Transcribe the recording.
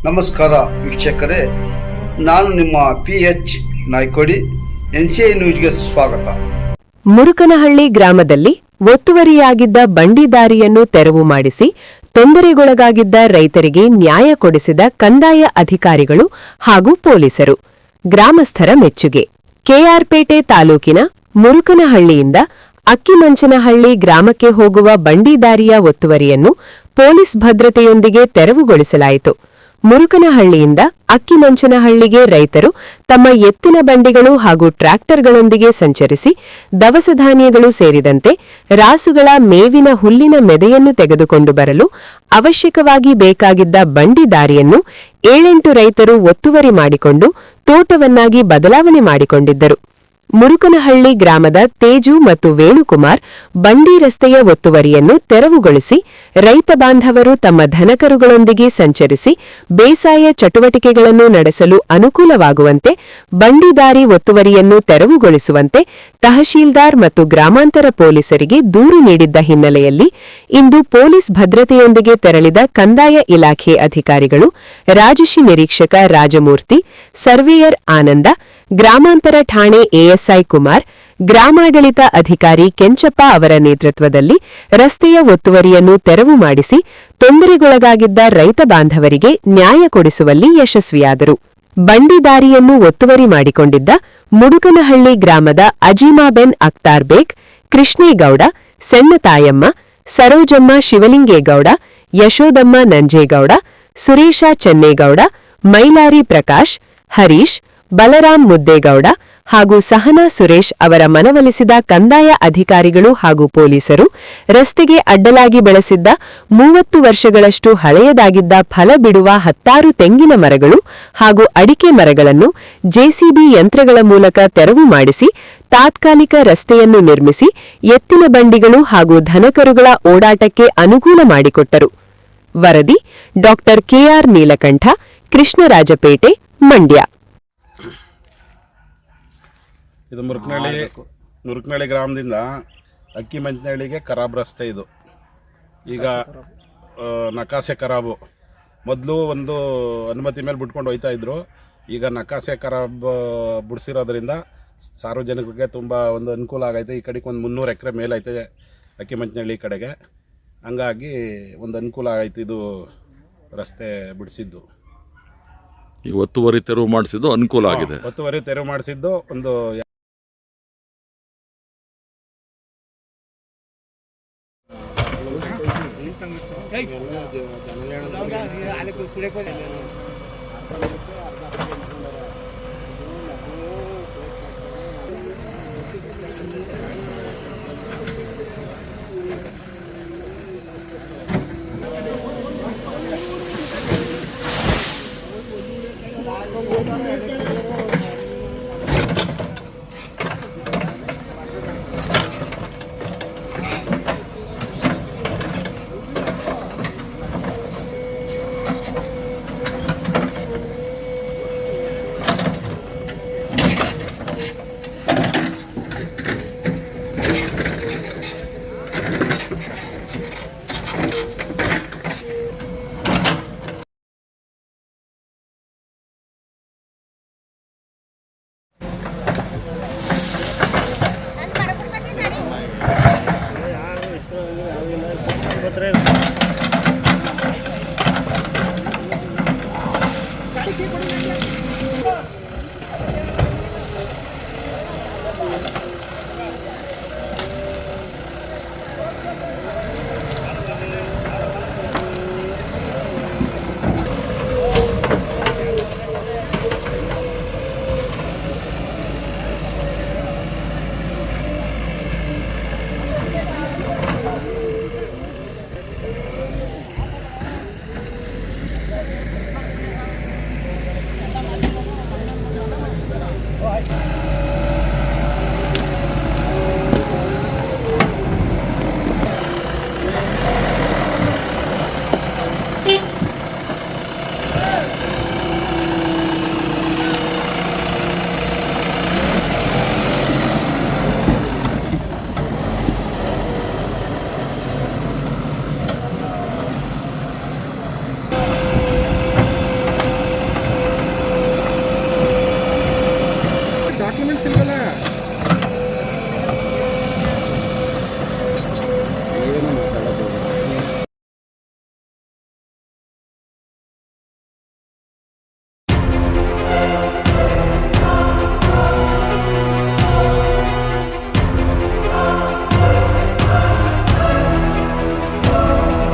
ನಮಸ್ಕಾರ ವೀಕ್ಷಕರೇ, ನಾನು ನಿಮ್ಮ PH ನಾಯ್ಕೋಡಿ. NCI ನ್ಯೂಸ್ಗೆ ಸ್ವಾಗತ. ಮುರುಕನಹಳ್ಳಿ ಗ್ರಾಮದಲ್ಲಿ ಒತ್ತುವರಿಯಾಗಿದ್ದ ಬಂಡಿ ದಾರಿಯನ್ನು ತೆರವು ಮಾಡಿಸಿ ತೊಂದರೆಗೊಳಗಾಗಿದ್ದ ರೈತರಿಗೆ ನ್ಯಾಯ ಕೊಡಿಸಿದ ಕಂದಾಯ ಅಧಿಕಾರಿಗಳು ಹಾಗೂ ಪೊಲೀಸರು. ಗ್ರಾಮಸ್ಥರ ಮೆಚ್ಚುಗೆ. ಕೆಆರ್ಪೇಟೆ ತಾಲೂಕಿನ ಮುರುಕನಹಳ್ಳಿಯಿಂದ ಅಕ್ಕಿಮಂಚನಹಳ್ಳಿ ಗ್ರಾಮಕ್ಕೆ ಹೋಗುವ ಬಂಡಿ ದಾರಿಯ ಒತ್ತುವರಿಯನ್ನು ಪೊಲೀಸ್ ಭದ್ರತೆಯೊಂದಿಗೆ ತೆರವುಗೊಳಿಸಲಾಯಿತು. ಮುರುಕನಹಳ್ಳಿಯಿಂದ ಅಕ್ಕಿಮಂಚನಹಳ್ಳಿಗೆ ರೈತರು ತಮ್ಮ ಎತ್ತಿನ ಬಂಡಿಗಳು ಹಾಗೂ ಟ್ರ್ಯಾಕ್ಟರ್ಗಳೊಂದಿಗೆ ಸಂಚರಿಸಿ ದವಸ ಧಾನ್ಯಗಳು ಸೇರಿದಂತೆ ರಾಸುಗಳ ಮೇವಿನ ಹುಲ್ಲಿನ ಮೆದೆಯನ್ನು ತೆಗೆದುಕೊಂಡು ಬರಲು ಅವಶ್ಯಕವಾಗಿ ಬೇಕಾಗಿದ್ದ ಬಂಡಿ ದಾರಿಯನ್ನು 7-8 ರೈತರು ಒತ್ತುವರಿ ಮಾಡಿಕೊಂಡು ತೋಟವನ್ನಾಗಿ ಬದಲಾವಣೆ ಮಾಡಿಕೊಂಡಿದ್ದರು. ಮುರುಕನಹಳ್ಳಿ ಗ್ರಾಮದ ತೇಜು ಮತ್ತು ವೇಣುಕುಮಾರ್ ಬಂಡಿ ರಸ್ತೆಯ ಒತ್ತುವರಿಯನ್ನು ತೆರವುಗೊಳಿಸಿ ರೈತ ಬಾಂಧವರು ತಮ್ಮ ದನಕರುಗಳೊಂದಿಗೆ ಸಂಚರಿಸಿ ಬೇಸಾಯ ಚಟುವಟಿಕೆಗಳನ್ನು ನಡೆಸಲು ಅನುಕೂಲವಾಗುವಂತೆ ಬಂಡಿ ದಾರಿ ಒತ್ತುವರಿಯನ್ನು ತೆರವುಗೊಳಿಸುವಂತೆ ತಹಶೀಲ್ದಾರ್ ಮತ್ತು ಗ್ರಾಮಾಂತರ ಪೊಲೀಸರಿಗೆ ದೂರು ನೀಡಿದ್ದ ಹಿನ್ನೆಲೆಯಲ್ಲಿ ಇಂದು ಪೊಲೀಸ್ ಭದ್ರತೆಯೊಂದಿಗೆ ತೆರಳಿದ ಕಂದಾಯ ಇಲಾಖೆ ಅಧಿಕಾರಿಗಳು ರಾಜಶಿ ನಿರೀಕ್ಷಕ ರಾಜಮೂರ್ತಿ, ಸರ್ವೇಯರ್ ಆನಂದ, ಗ್ರಾಮಾಂತರ ಠಾಣೆ ASI ಕುಮಾರ್, ಗ್ರಾಮಾಡಳಿತ ಅಧಿಕಾರಿ ಕೆಂಚಪ್ಪ ಅವರ ನೇತೃತ್ವದಲ್ಲಿ ರಸ್ತೆಯ ಒತ್ತುವರಿಯನ್ನು ತೆರವು ಮಾಡಿಸಿ ತೊಂದರೆಗೊಳಗಾಗಿದ್ದ ರೈತ ಬಾಂಧವರಿಗೆ ನ್ಯಾಯ ಕೊಡಿಸುವಲ್ಲಿ ಯಶಸ್ವಿಯಾದರು. ಬಂಡಿ ದಾರಿಯನ್ನು ಒತ್ತುವರಿ ಮಾಡಿಕೊಂಡಿದ್ದ ಮುಡುಕನಹಳ್ಳಿ ಗ್ರಾಮದ ಅಜೀಮಾಬೆನ್ ಅಖ್ತಾರ್ ಬೇಗ್, ಕೃಷ್ಣೇಗೌಡ, ಸಣ್ಣತಾಯಮ್ಮ, ಸರೋಜಮ್ಮ ಶಿವಲಿಂಗೇಗೌಡ, ಯಶೋದಮ್ಮ ನಂಜೇಗೌಡ, ಸುರೇಶ ಚೆನ್ನೇಗೌಡ, ಮೈಲಾರಿ ಪ್ರಕಾಶ್, ಹರೀಶ್, ಬಲರಾಮ್ ಮುದ್ದೇಗೌಡ ಹಾಗೂ ಸಹನಾ ಸುರೇಶ್ ಅವರ ಮನವೊಲಿಸಿದ ಕಂದಾಯ ಅಧಿಕಾರಿಗಳು ಹಾಗೂ ಪೊಲೀಸರು ರಸ್ತೆಗೆ ಅಡ್ಡಲಾಗಿ ಬೆಳೆಸಿದ್ದ 30 ವರ್ಷಗಳಷ್ಟು ಹಳೆಯದಾಗಿದ್ದ ಫಲ ಬಿಡುವ 10 ತೆಂಗಿನ ಮರಗಳು ಹಾಗೂ ಅಡಿಕೆ ಮರಗಳನ್ನು JCB ಯಂತ್ರಗಳ ಮೂಲಕ ತೆರವು ಮಾಡಿಸಿ ತಾತ್ಕಾಲಿಕ ರಸ್ತೆಯನ್ನು ನಿರ್ಮಿಸಿ ಎತ್ತಿನ ಬಂಡಿಗಳು ಹಾಗೂ ದನಕರುಗಳ ಓಡಾಟಕ್ಕೆ ಅನುಕೂಲ ಮಾಡಿಕೊಟ್ಟರು. ವರದಿ ಡಾ. KR ನೀಲಕಂಠ, ಕೃಷ್ಣರಾಜಪೇಟೆ, ಮಂಡ್ಯ. ಇದು ಮುರುಕನಹಳ್ಳಿ ಗ್ರಾಮದಿಂದ ಅಕ್ಕಿಮಂಚನಹಳ್ಳಿಗೆ ಖರಾಬ್ ರಸ್ತೆ. ಇದು ಈಗ ನಕಾಸೆ ಖರಾಬು. ಮೊದಲು ಒಂದು ಅನುಮತಿ ಮೇಲೆ ಬಿಟ್ಕೊಂಡು ಹೋಗ್ತಾ ಇದ್ರು. ಈಗ ನಕಾಸೆ ಖರಾಬ್ ಬಿಡಿಸಿರೋದ್ರಿಂದ ಸಾರ್ವಜನಿಕರಿಗೆ ತುಂಬ ಒಂದು ಅನುಕೂಲ ಆಗೈತೆ. ಈ ಕಡೆಗೆ ಒಂದು 300 ಎಕರೆ ಮೇಲೈತೆ ಅಕ್ಕಿಮಂಚನಹಳ್ಳಿ ಕಡೆಗೆ. ಹಂಗಾಗಿ ಒಂದು ಅನುಕೂಲ ಆಗೈತೆ ಇದು ರಸ್ತೆ ಬಿಡಿಸಿದ್ದು. ಈ ಒತ್ತುವರಿ ತೆರವು ಮಾಡಿಸಿದ್ದು ಅನುಕೂಲ ಆಗಿದೆ. ಒತ್ತುವರಿ ತೆರವು ಮಾಡಿಸಿದ್ದು ಒಂದು